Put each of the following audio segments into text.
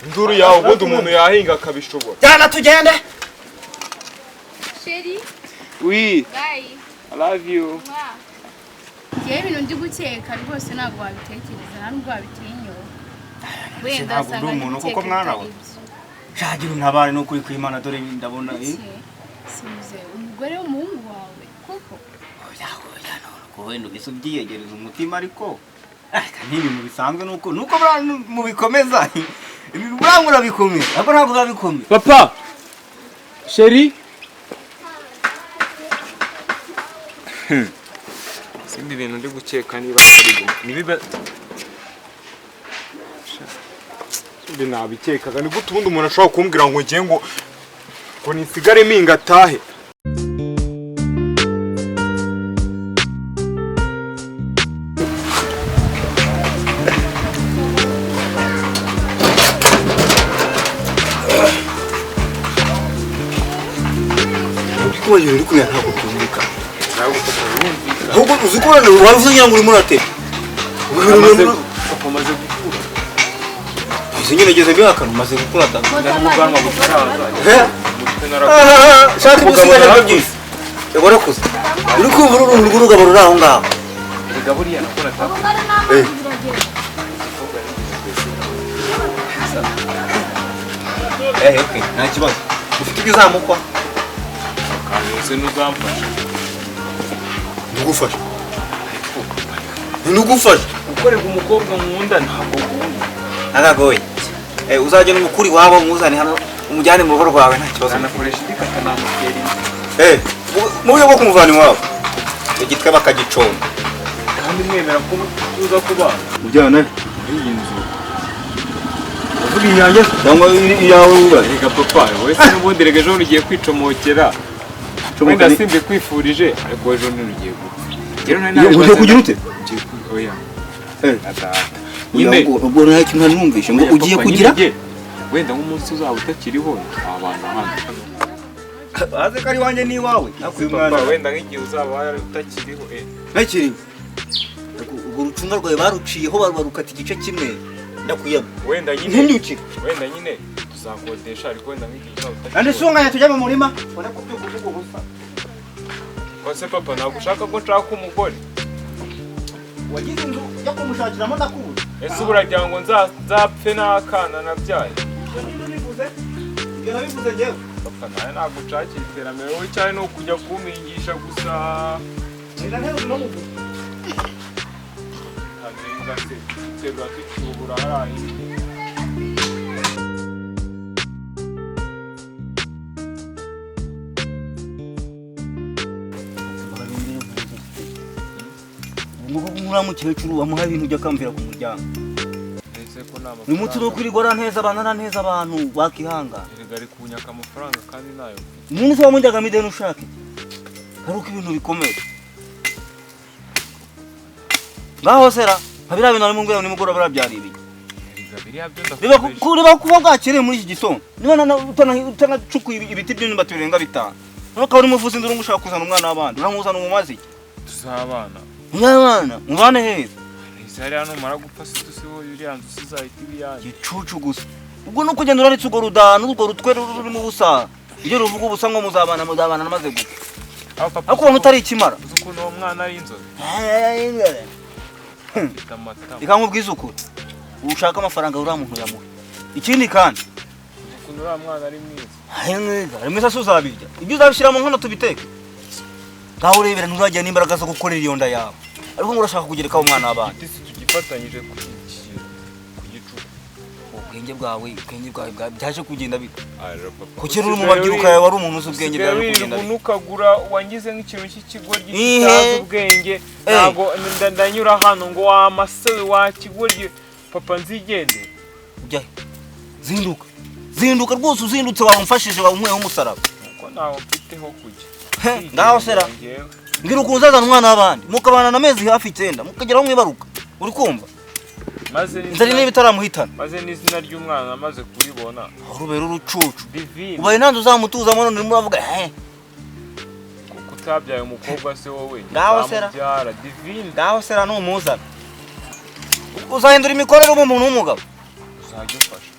Nduru yawe ubundi umuntu yahinga akabishobora. Jana tugende. Sheri. Oui. Bye. I love you. Yewe ibintu ndi gukeka rwose ntabwo wabitekereza nta nubwo wabitinyura. Wenda asanga umuntu kuko mwana we. Shagira untabare no kuri kwimana dore ndabona Simuze umugore w'umuhungu wawe koko. Oya no wenda gisubyiyegereza umutima ariko ibintu bisanzwe nuko mu bikomeza ibirangura bikomeza ariko ntabwo zabikomeza. Papa. Sheri. Sindi bintu ndi gukeka niba nibiba Sindi nabikekaga ni gute ubundi umuntu ashobora kumbwira ngo ngiye ngo nisigare minga atahe. Ko yuri kuya ntabwo byumvika. Ahubwo uzikorana waruvunya ngo uri murate. Umaze gukura. Izinye nageze byakana umaze gukura Ndamuganwa gutaraza. Shaka gusigaje byose. Egora kuza. Uri kumva urugabo ruri aho ngaho. Igaburiya nakora tako. Okay, nta kibazo. Ufite ibizamukwa. Kanose nuzamfasha. Ndugufasha. Ndugufasha. Ukorega umukobwa nkunda ntabwo nkunda. Nagagoye. Uzaje n'umukuri wabo muzane hano umujyane mu rugo rwawe nta kibazo. Anakoresha ikata namutera. Mu buryo bwo kumuvana iwabo. Igitwe bakagiconda. Kandi mwemera ko tuza kubana. Ujyana iyi nzu. uvuga inyange cyangwa iyawe ubaye. Ega papa, wese n'ubundi rege ejo ugiye kwicomokera. Wenda simbe kwifurije ariko ejo ntugiye gupfa. Rero nari ugiye kugira ute? Oya. Nyine ubwo nta kintu numvishe ngo ugiye kugira wenda nk'umunsi uzaba utakiriho abantu hano. Aze kari wanje ni wawe Papa wenda nk'igihe uzaba utakiriho nakiriho ubwo rucunga rwawe baruciyeho barukata igice kimwe ndakuyaga wenda nyine tuzakodesha ariko wenda nk'igihe uzaba utakiriho. Ande sunganya tujya mu murima ubona ko byo kuvuga ubusa. Kose papa ntabwo ushaka ko nshaka umugore. Wagize inzu yo kumushakiramo ndakubuza. Ese uragira ngo nzapfe n'akana nabyaye. Ibyo nabivuze njyewe. Papa nawe ntabwo nshakira iterambere wowe cyane no kujya kumingisha gusa. Nenda nteruzi no muguzi. Ntabwo nzegura tukibura harayi. Muramukecuru wamuha ibintu ujya kamvira ku muryango. Ni muti no kwirigora nteza abantu bakihanga. Ari kunyaka amafaranga kandi nayo. Umuntu se wamujyaga mideni ushaka. Haruko ibintu bikomeye. Ngaho sera, habira bintu ari mu ngwe nimugora barabyari ibi. Biba kuva bwakire muri iki gitondo. Niba utanacukuye ibiti by'imba turenga bitanu. Nuko uri muvuzi nduru ngushaka kuzana umwana w'abandi. Uramuzana mu mazi. Tuzabana. Mwana, mubane heza. Izari hano mara gupfa situsiho yuri yanzu sizahita ibiyanye. Gicucu gusa. Ubwo no kugenda uraritse ugo rudano ugo rutwere ruri mu busa. Iyo ruvuga ubusa ngo muzabana namaze gupfa. Ako mutari ikimara. Uzukuntu uwo mwana ari inzobe. Ikankubwiza ukuri. Ushaka amafaranga uri muntu yamuha. Ikindi kandi uzukuntu uri mwana ari mwiza. Ari mwiza suzabirya. Ibyo uzabishira mu nkono tubiteke. Gaho urebera nturajya n'imbaraga zo gukorera iyo nda yawe. Ariko ngurashaka kugereka umwana w'abandi. Tugifatanyije ku gicuku. Ubwenge bwawe byaje kugenda bita. Kukira uri mu mabyiruka yawe wari umuntu uzubwenge byaje kugenda. Unukagura wangize nk'ikintu cy'ikigoryi kitazi ubwenge. Nago ndanyura hano ngo wamasewe wakigoryi papa nzigende. Ujyahe. Zinduka rwose uzindutse wamfashije wamweho umusaraba. Uko nawe mfiteho kujya. Ngaho sera. Ngira ukunzaza umwana w'abandi mukabana na mezi hafi 9 mukageraho mwibaruka uri kumva maze inzari niba itaramuhitana maze n'izina ry'umwana amaze kuribona urubera urucucu ubaye nanze uzamutuza mo none muravuga kutabyaye umukobwa se wowe ngaho sera byara divine ngaho sera no muzana uzahindura imikorere mu muntu w'umugabo uzajya ufasha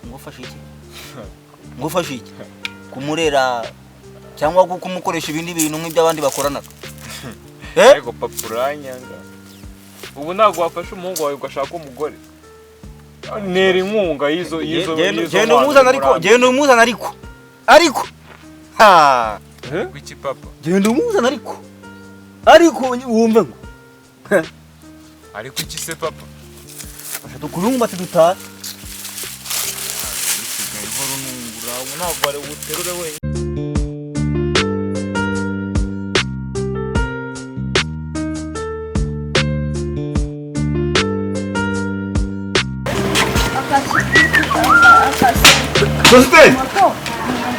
ngufashe iki kumurera cyangwa kumukoresha ibindi bintu nk'iby'abandi bakoranaga ariko papa uranyanga ubu ntabwo wafashe umuhungu wawe ugashaka umugore nera inkunga y'izo genda umuzana ariko ha wiki papa genda umuzana ariko wumve ngo ariko iki se papa dukurumbatse dutaha ntabwo ari buterure wenyine Sosite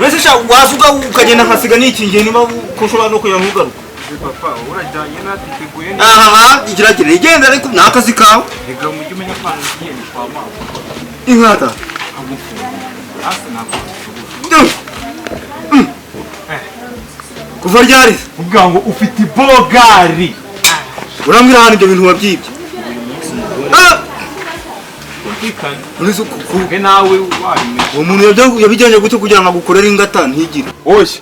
Wese sha wasuka ukagenda nkasiga n'ikingiye niba koshobora no kuya mugaruka papa urajyanye natiteguye neza aha igiragire igenda ariko nakazi kawe rega mujye umenya ko ngiye ni kwa mama inkata kuva ryari ubwa ngo ufite ibogari urambwira hano ibyo bintu wabyibye Urizo kuke nawe wari umuntu yabijyanye gute kugira ngo agukorere ingata ntigire oshye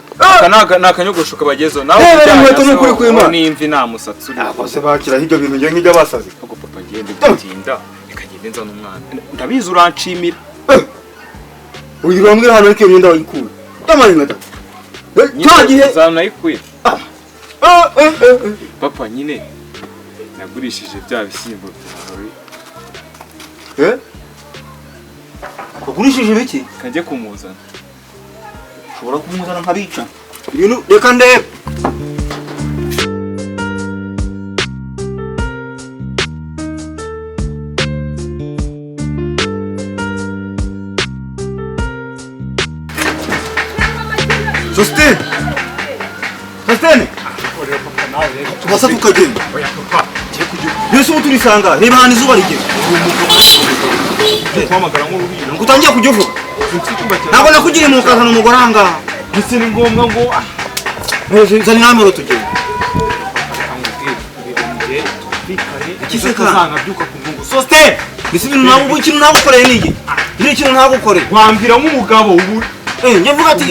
nakanyogosho kabagezo nawe inkweto n'ukuri kw'Imana n'imvi nta musatsi uri bose bakira hirya bintu ngiye nk'ibyo basaze ahubwo papa ngende gutinda ikagenda nzana umwana ndabizi uranshimira uyu urambwira hano ariko iyo myenda wayikuye tamari ingata cyagihe zanayikuye papa nyine nagurishije bya bishyimbo byawe Ugurishije biki? Kajye kumuzana. Ushobora kumuzana nkabica. Ibintu reka ndebe. Sostene. Tubasa tukagenda. Oya papa. Yesu muturisanga. Reba hano izuba rigeze. Kwamagara nk'urubindo ngutangiye kujuvuga ntabwo nakugiriye mu kazana umugore ahangaha ndetse ni ngombwa ngo zani namero tugende ikisekabyuka ku ngungu Sosite mbese ikintu nagukoreye n'igi iri kintu nagukoreye wambwira nk'umugabo ubu njye mvuga ati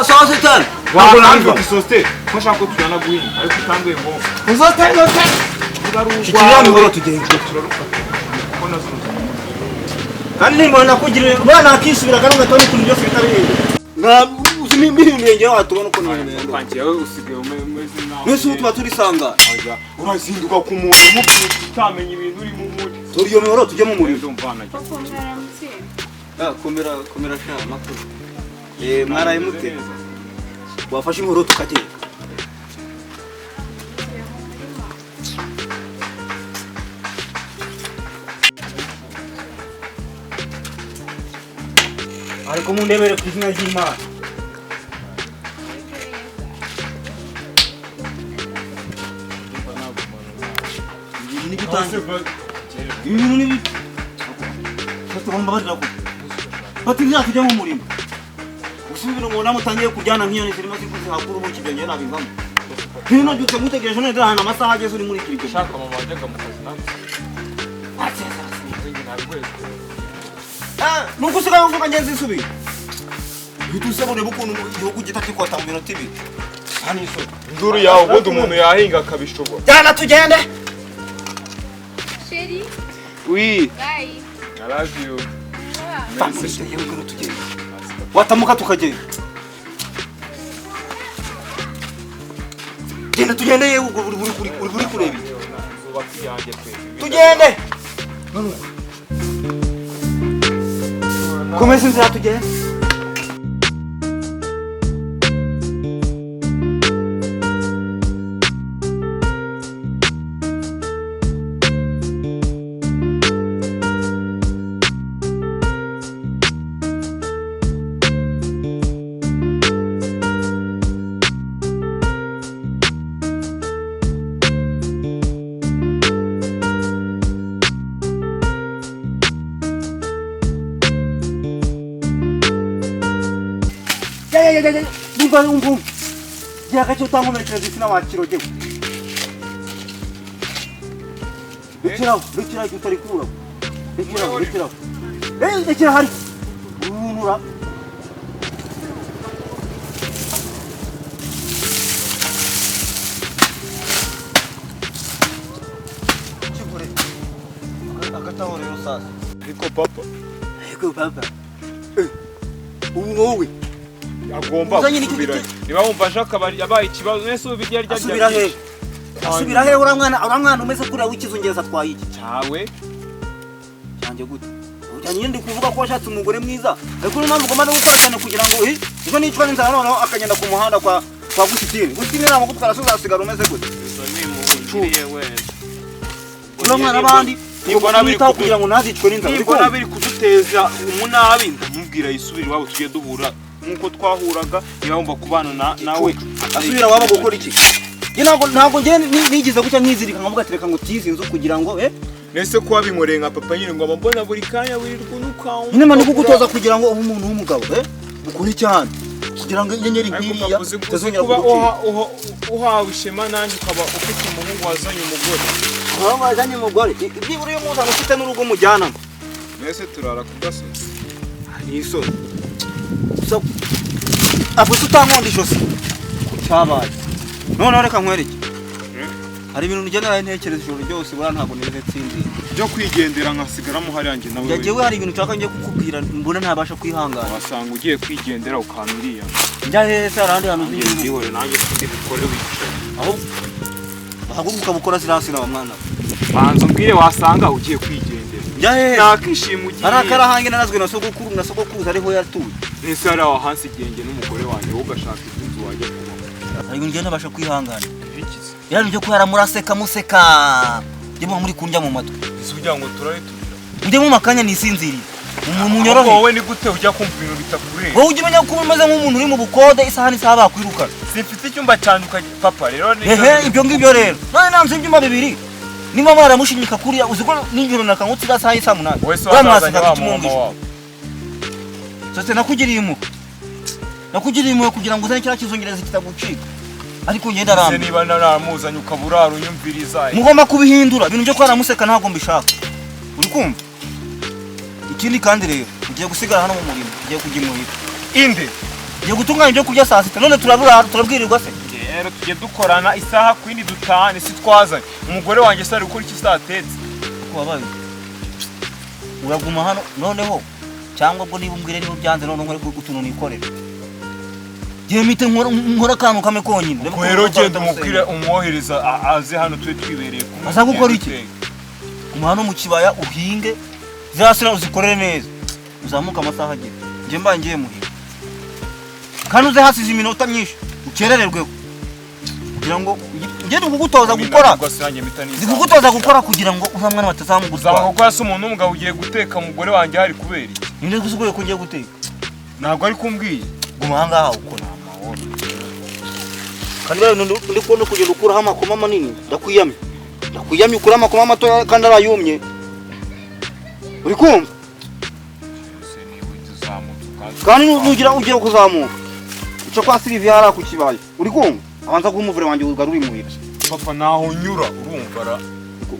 sawa setani wabwira Sosite ko nshaka ko tujyana guhinga ariko utanguye ngo Sosite shikira namero tugende kandi nimba nakugirira bana akisubira kandi ugatona ikintu byose bitarihenda nta uzimi ibintu yenge watubona uko nibenda kwangiye usigaye umeze nawe mwese tuba turisanga urazinduka ku muntu mubwira utamenye ibintu uri mu muri turi yo mihoro tujye mu muriro komera sha makuru mwaraye mute wafashe inkoro tukateka ariko mundebere ku izina ry'Imana ibintu nibi tugomba ko batiriza kujya mu murimo usubira ngo namutangiye kujyana nk'iyo zirimo zikuze hakuru mu kibyo nabivamo hino dutse mutegereje neza hana amasaha ageze uri muri kiriko shaka mama wajyaga mu kazi nawe nuko usigaye uvuga ngenzi isubi bitusebone bukuntu igihugu gitati kwata mu minota ibiri hani iso nduru yawe ubundi umuntu yahinga akabishobora jana tugende Chérie. Oui. Bye. I love you. Merci yewe ko tugende watamuka tukagenda genda tugende yewe uri kureba tugende komeza inzira tugende Nimba umvum. Yaka cyo tango metero zisina wakiroge. Rekera utari kura. Rekera. Rekera hari. kurura kigure agataho rero sasa ariko papa ego papa ubu wowe agomba Uzanye n'iki gusubira giti? niba wumva ashaka yabaye ikibazo nese ubu birya rya asubira he asubira he uramwana umeze kuriya w'ikizungereza atwaye iki cyawe cyanjye gute ujyanye ndi kuvuga ko washatse umugore mwiza ariko niyo mpamvu ugomba no gukora cyane kugira ngo ejo nicwa n'inzara noneho akagenda ku muhanda kwa gusitini gusitini ntabwo gutwara so uzasigara umeze gute izo ni muhungiriye wese uno mwana abandi ugomba kugira ngo ntazicwe n'inzara nimbona biri kuduteza umunabi ndamubwira yisubire iwabo tugiye duhura nk'uko twahuraga niba wumva kubana nawe asubira waba gukora iki ntabwo njye nigize gutya nkizirika nkavuga ati reka ngo tize inzu kugira ngo nese kuba binkoreye nka papa nyine ngo mbona buri kanya wirirwa unukawo nyine mani kugutoza kugira ngo ube umuntu w'umugabo ukore cyane kugira ngo inyenyeri nk'iriya utazongera kuba kugucika uhawe ishema nanjye ukaba ufite umuhungu wazanye umugore umuhungu wazanye umugore byibura iyo muzana ufite n'urugo mujyanamo nese turara ku gasozi ni isoni avuze utankunda ijosi ku cyabaye noneho reka nkwereke hari ibintu ngenera ntekereza ijoro ryose buriya ntabwo neze nsinzira byo kwigendera nkasigaramo hariya njye nawe yagewe hari ibintu nshaka ngiye kukubwira mbona ntabasha kwihangana wasanga ugiye kwigendera ukamiriya njya heza hari ahandi hantu ndihore nanjye sindi bikore wicaye aho bahaguruka bukora zirasi na mwana banza umbwire wasanga ugiye kwigendera njya heza nakishima ugiye hari akarahange narazwe na sogokuruza ariho yatuye nese hari aho hasi igenge n'umugore wanjye wowe ugashaka inzu wajya kuba hari ibintu ngenda ntabasha kwihangana bikize yari ibyo kuhara muraseka museka ndimo muri kundya mu matwi ese ugira ngo turare turira ndimo makanya nisinziriye umuntu ahubwo nyorohe wowe ni gute ujya kumva ibintu bitakureba wowe ujya umenya ko umeze nk'umuntu uri mu bukode isaha n'isaha bakwirukana simfite icyumba cyanjye ukajya papa rero hehe ibyo ngibyo rero none nanze ibyuma bibiri niba mwaramushinyika kuriya uzi ko nijoro nakangutse isaha y'isaa munani wese wazazanye wa mama wawe sose nakugiriye impuhwe kugira ngo uzane kiriya kizungereza kitagucika ariko ngenda ese arambe niba naramuzanye ukaba urara unyumviriza mugomba kubihindura ibintu byo kwaramuseka ntabwo mbishaka uri kumva ikindi kandi rero ugiye gusigara hano mu murimo ugiye kujya imuhira inde ugiye gutunganya ibyo kurya saa sita none turabwirirwa se rero tujye dukorana isaha ku yindi dutahane si twazanye umugore wanjye se ari gukora iki satetse wabaye uraguma hano noneho cyangwa ubwo niba umbwire niba byanze noneho nkore utuntu nikorera gihe mite nkora akantu kamwe konyine rero genda umubwire umwohereza aze hano tube twibereye kumwe aza gukora iki guma hano mu kibaya uhinge zirasira uzikorere neza uzamuka amasaha agiye njye mbaye ngiye muhira kandi uze hasize iminota myinshi ukerererweho kugira ngo ngende kugutoza gukora zikugutoza gukora kugira ngo uza mwana batazamugutwara uzaba gukora se umuntu w'umugabo ugiye guteka umugore wanjye hari kubera iki ninde gusugoye ko ngiye guteka ntabwo ari kumbwiye guma aha ngaha ukora kandi rero ndi kubona kugenda ukuraho amakoma manini ndakwiyamye ukuraho amakoma matoya kandi arayumye uri kumva kandi nugira ugiye kuzamuka uca kwa Sylvia hariya ku kibaya uri kumva abanza guha umuvure wanjye ugarura imuhira papa naho unyura urumva ra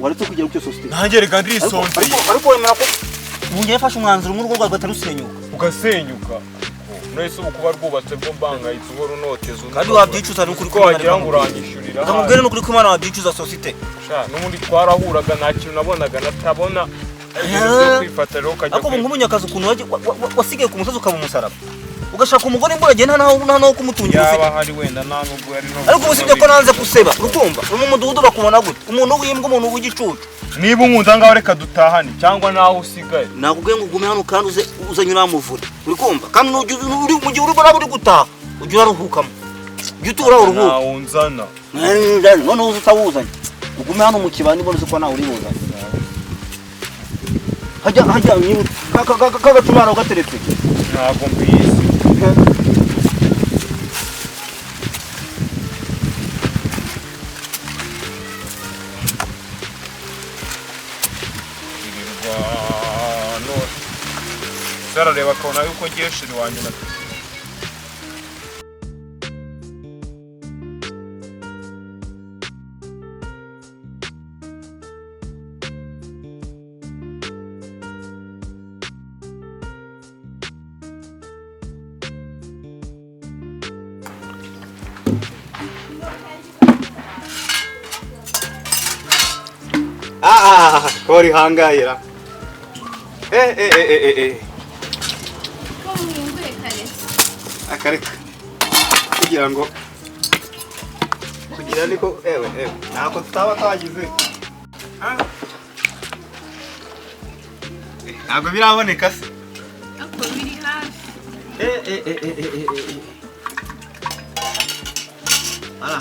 waretse kugira icyo sosite nanjye reka ndisonzeye ariko wemera ko ubu ngiye fashe umwanzuro mu rugo rwawe rutarusenyuka ugasenyuka nahise ubu kuba rwubatse bwo mbangayitse uhora unoteza kandi wabyicuza ni ukuri ko wagira ngo uranyishyurira ukamubwire n'ukuri ko imana wabyicuza sosite n'ubundi twarahuraga nta kintu nabonaga natabona ibintu byo kwifata rero ukajya ariko ubu nk'umunyakazi ukuntu wasigaye ku musozi ukaba umusaraba ugashaka umugore imburagihe nta naho kumutungira ufite yaba hari wenda nta nubwo ari no ariko ubu sibyo ko nanze guseba urukumva uri mu mudugudu bakubona gute umuntu w'imbwa umuntu w'igicucu niba unkunda ngaho reka dutahane cyangwa naho usigaye nakubwiye ngo ugume hano kandi uzanye uramuvure uri kumva kandi mu gihe uri gutaha ujye uraruhukamo ujye utura uruhuka ntawunzana noneho uza utawuzanye ugume hano mu kibaya nibona uzi ko nawe uri buzanye hajya kagatumara ugateretse ntabwo mbizi zarareba akabona yuko ngiye shiri wanjye na Kori hangayira. ko muhinduye kare Akareka. Kugira ngo kugira niko ewe nako tutaba twagize. Ntabwo biraboneka se. ako biri hafi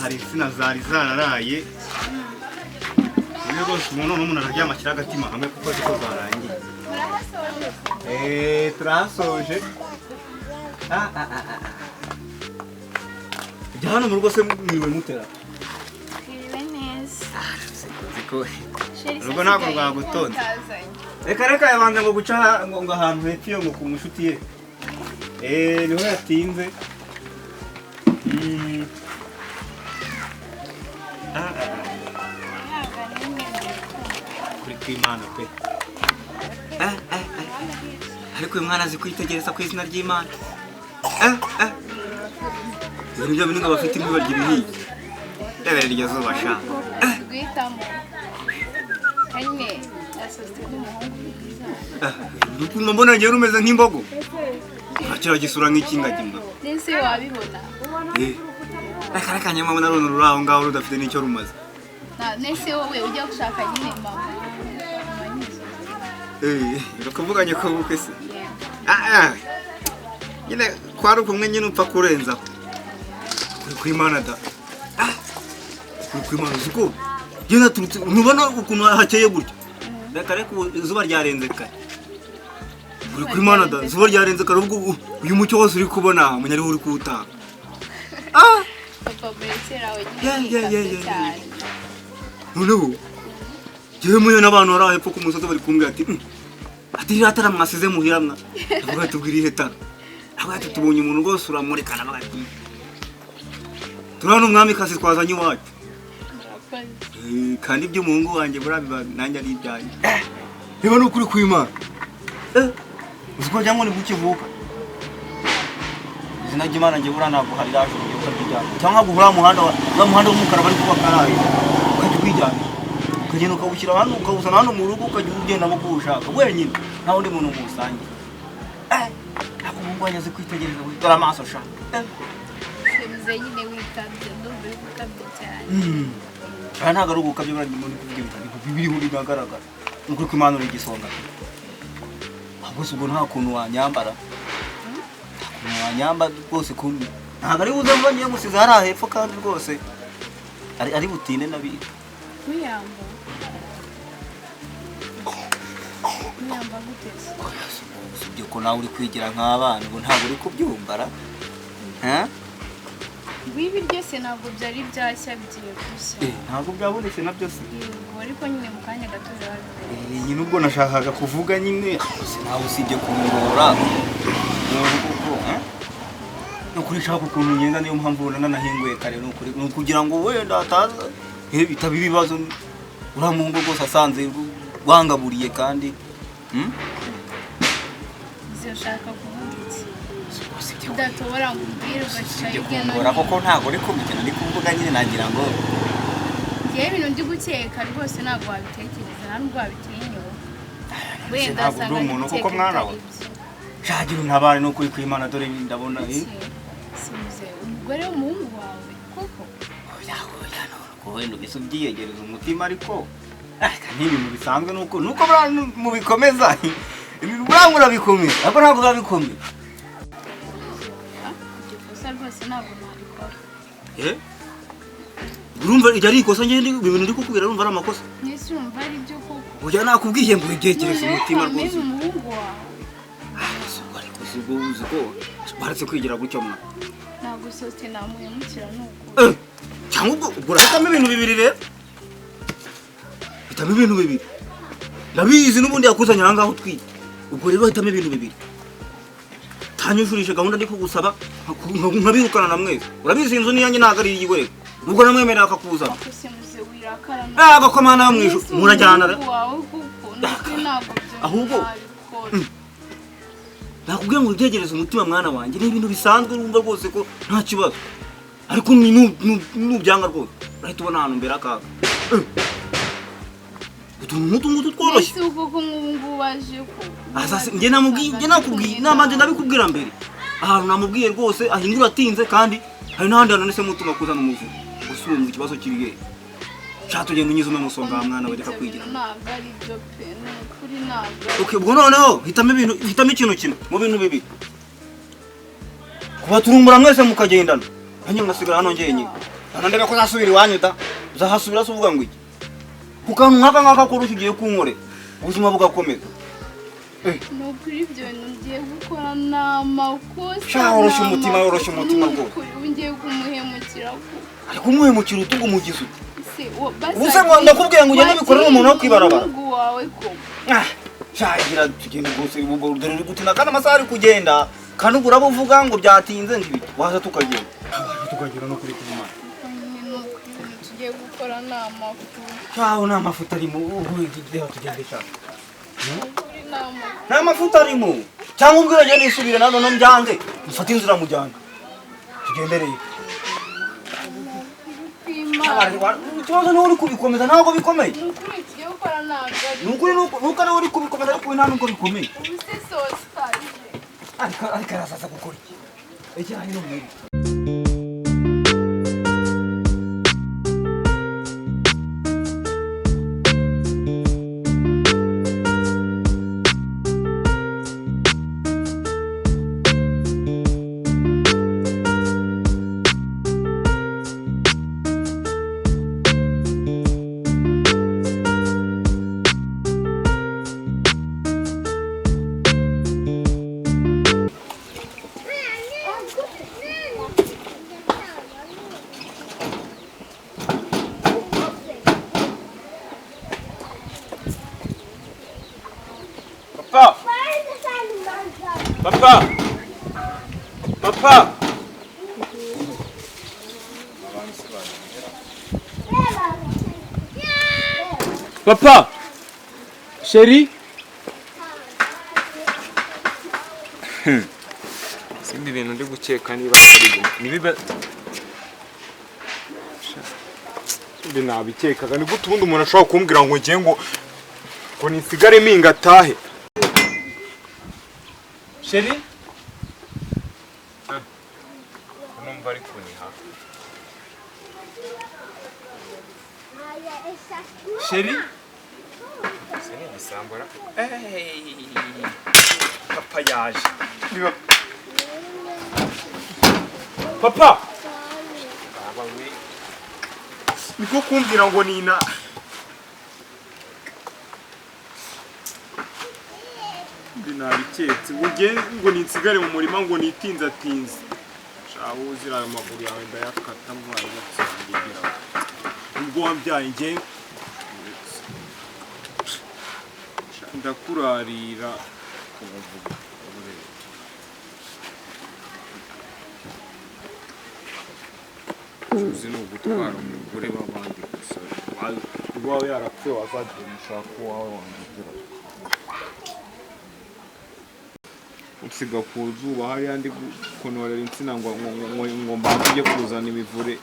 Hari insina zari zararaye. Niyo rwose umuntu araryama ashyira agatima hamwe kuko ziko zarangiye. murahasoje Turahasoje. Jya hano mu rugo se mwiriwe mutera. twiriwe neza Sheri, Urugo ntabwo se rwagutonze. utazanye. Reka yabanza ngo guca ngo ahantu hepfo iyo ngo ku mushuti ye. Niho yatinze. Kuri kw'Imana pe. Ariko uyu mwana azi kwitegereza ku izina ry'Imana. Ibintu byo bintu ngo bafite imbibi barya ibihiye. Rebera iryo zuba sha. guhitamo kanye yasoswe n'umuhungu mwiza Ukuntu mbona ngewe rumeze nk'imbogo. Akira gisura nk'ikingagi mwa. nese wabibona Reka nyuma mbona runo ruri aho ngaho rudafite n'icyo rumaze. nese wowe ujya gushaka nyine mama Rukavuganye ko bukwe se. Nyine kwari kumwe nyine upfa kurenzaho. Kuri kw'Imana da. Kuri kw'Imana ziko. Jye naturutse ntubona ukuntu hakeye gutya. Reka izuba ryarenze kare. Kuri kw'Imana da izuba ryarenze kare ubwo uyu mucyo wose uri kubona umunyari uri kuwutanga. papa berekera we cyane. Noneho jewe muyo n'abantu bari hepfo ku musozi bari kumbwira ati ratara mwasize muhiramwa. Avuga tubwiriye heta. Avuga ati tubonye umuntu rwose uramurikana bagati. Turano umwami kasi twazanye iwacu. Kandi iby'umuhungu wanjye burabiba nanjye ari ibyanjye. Reba n'ukuri kw'Imana. Uziko jya ngo ni bukivuka. Izina ry'Imana nge bura ntabwo hari raje ugiye ukabijyana. Cyangwa guhura muhanda w'umukara bari kubaka araye. Ukajya kwijyana. Ukagenda ukawushyira hano ukawuzana hano mu rugo ukajya ugenda ngo ushaka wenyine nta wundi muntu musange. Ntabwo umuhungu wanjye azi kwitegereza dore amaso sha. Semuze nyine witabye ndumva uri gukabya cyane Ntabwo ari ugukabya buriya muri kuvuga ibintu bibiriho binagaragara. Ni ukuri kw'Imana uri igisonga. Ahubwo se ubwo nta kuntu wanyambara. Nta kuntu wanyambara rwose kumwe. Ntabwo ari buze mva ngiye musize hariya hepfo kandi rwose ari butinde n'abiga. Muyamba guteze Usibye ko nawe uri kwigira nk'abana ubu ntabwo uri kubyumbara. Ibi byose ntabwo byari byashya bigiye gushya Ntabwo byabonetse na byose. ariko nyine mu kanya gato birabibera Nyine ubwo nashakaga kuvuga nyine nawe usibye kumurora. Nukuri nshaka ukuntu ngenda niyo mpamvu ubona nanahinguye kare nukuri kugira ngo wenda ataza bitaba ibibazo uriya muhungu rwose asanze wangaburiye kandi ushaka kuvuga iki udatobora ngo ubwire ugaciye kungora koko ntabwo uri kumvikana ndi kuvuga nyine nagira ngo ngewe ibintu ndi gukeka rwose ntabwo wabitekereza nta nubwo wabitinyura wenda ntabwo uri umuntu kuko mwana we shagira untabare no kuri kw'Imana dore ndabona simuze umugore w'umuhungu wawe koko wenda ugise ubyiyegereza umutima ariko n'ibintu bisanzwe nuko mubikomeza ibintu buranga urabikomeza ariko ntabwo urabikomeza. iryo kosa rwose ntabwo nabikora urumva iryo ari ikosa ngende ibintu ndi kukubwira urumva ari amakosa mwese urumva ari byo koko ujya nakubwiye ngo ubyegereze umutima rwose umuhungu wawe ariko si ubwo uzi ko baretse kwigira gutyo mwa ntabwo sosite namuhemukira nuko cyangwa ubwo urahitamo ibintu bibiri rero hitamo ibintu bibiri ndabizi n'ubundi yakuzanye aha ngaho utwite ubwo rero hitamo ibintu bibiri tanyujurishe gahunda ndi kugusaba nkabirukana na mwese urabizi inzu niyanjye ntabwo ari iyiwe ubwo namwemerera akakuzana agakomana mwishu murajyana ahubwo nakubwiye ngo ubyegereze umutima mwana wanjye ni ibintu bisanzwe urumva rwose ko nta kibazo ariko nubyanga rwose urahita ubona ahantu mbere akaga utuntu nk'utu tworoshye. ese uko ko nk'ubu baje ko Asase njye nakubwiye namanje ndabikubwira mbere. Ahantu namubwiye rwose ahindura atinze kandi hari n'ahandi hantu nese mutuma kuzana umuvu. Usuye mu kibazo kiriye. Shato genda unyize no musonga mwana we reka kwigira. ntabwo ari byo pe ni ukuri ntabwo Okay, ubwo noneho hitamo ikintu kimwe mu bintu bibiri. Kubaturumbura mwese mukagendana. Hanyuma ngasigara hano ngenye. Anandebe ko zasubira iwanyu da. Uzahasubira se uvuga ngo iki? Kukantu nkaka kurushye ugiye kunkore. Ubuzima bugakomeza. ni ukuri ibyo bintu ngiye gukora ni amakosa Sha oroshya umutima rwose. ubu ngiye kumuhemukira ko Ariko umuhemukira utugo mugize ute? Ubuse ngo ndakubwiye ngo ugende bikorere umuntu wo kwibarabara. wawe ko Shagira tugende rwose dore uri gutina kandi amasaha ari kugenda kandi ubwo urabuvuga ngo byatinze ngibiti waza tukagenda. Tukagera no kuri kumana. tugiye gukora ni amafu Shaho nta mafuta arimo ubu igihe tugende cyane. ukuri ni amafu Nta mafuta arimo. Cyangwa ubwira genda isubire nano no mbyange. Mfata inzira mujyana. Tugendereye. Ikibazo niwe uri kubikomeza ntabwo bikomeye. ni ukuri tugiye gukora ntabwo ari Nukuri nuko ari uri kubikomeza ariko nta nubwo bikomeye. ubuse sosi itaje Ariko arazaza gukora iki? Ejyanye no mwiri. Papa! Papa! Chérie? Sindi bintu ndi gukeka niba ari nibiba Sindi nabikekaga ni gute ubundi umuntu ashobora kumbwira ngo ngiye ngo nisigare minga tahe. Chérie? Numva ari kuniha. Chérie? Sini bisambura. Papa yaje. Papa! Baba we. Niko kumbwira ngo nina. Nabiketse ngo ninsigare mu murima ngo nitinzatinze. Shaho uzira amaguru yawe ndayakata mwana yakusangira. Ubwo wambyaye nge ndakurarira kuvuga. Uzi no gutwara umugore w'abandi gusa. Wawe yarapfuye wazadumisha ko wawe wangigira. Usiga ku zuba hariya ndi gukonorera insina ngo mbanje kuzana imivure.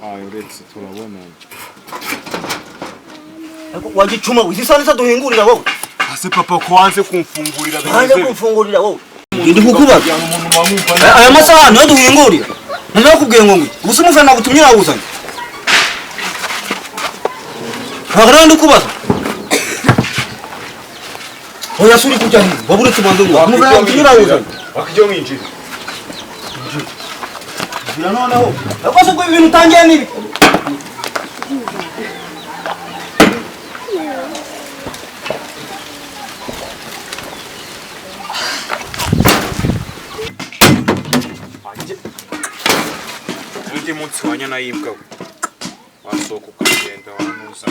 Ayo retse turabona. Ariko wagicuma wisanisa duhingurira wowe. Ase papa ko wanze kumfungurira bimeze. Wanze kumfungurira wowe. Ndi kukubaza. Aya masaha niyo duhingurira. None yakubwiye ngo gusa umufana nagutumye nawuzanye. Ntabwo ndi kubaza. Oya suri kujya hivi. Babure tubanze ngo umufana nagutumye nawuzanye. Wakijyo mwinjira. Ngira noneho. Akoze ko ibintu utangiye nibi. Undi munsi wanya nayibwa wasohoka ukagenda wanuza.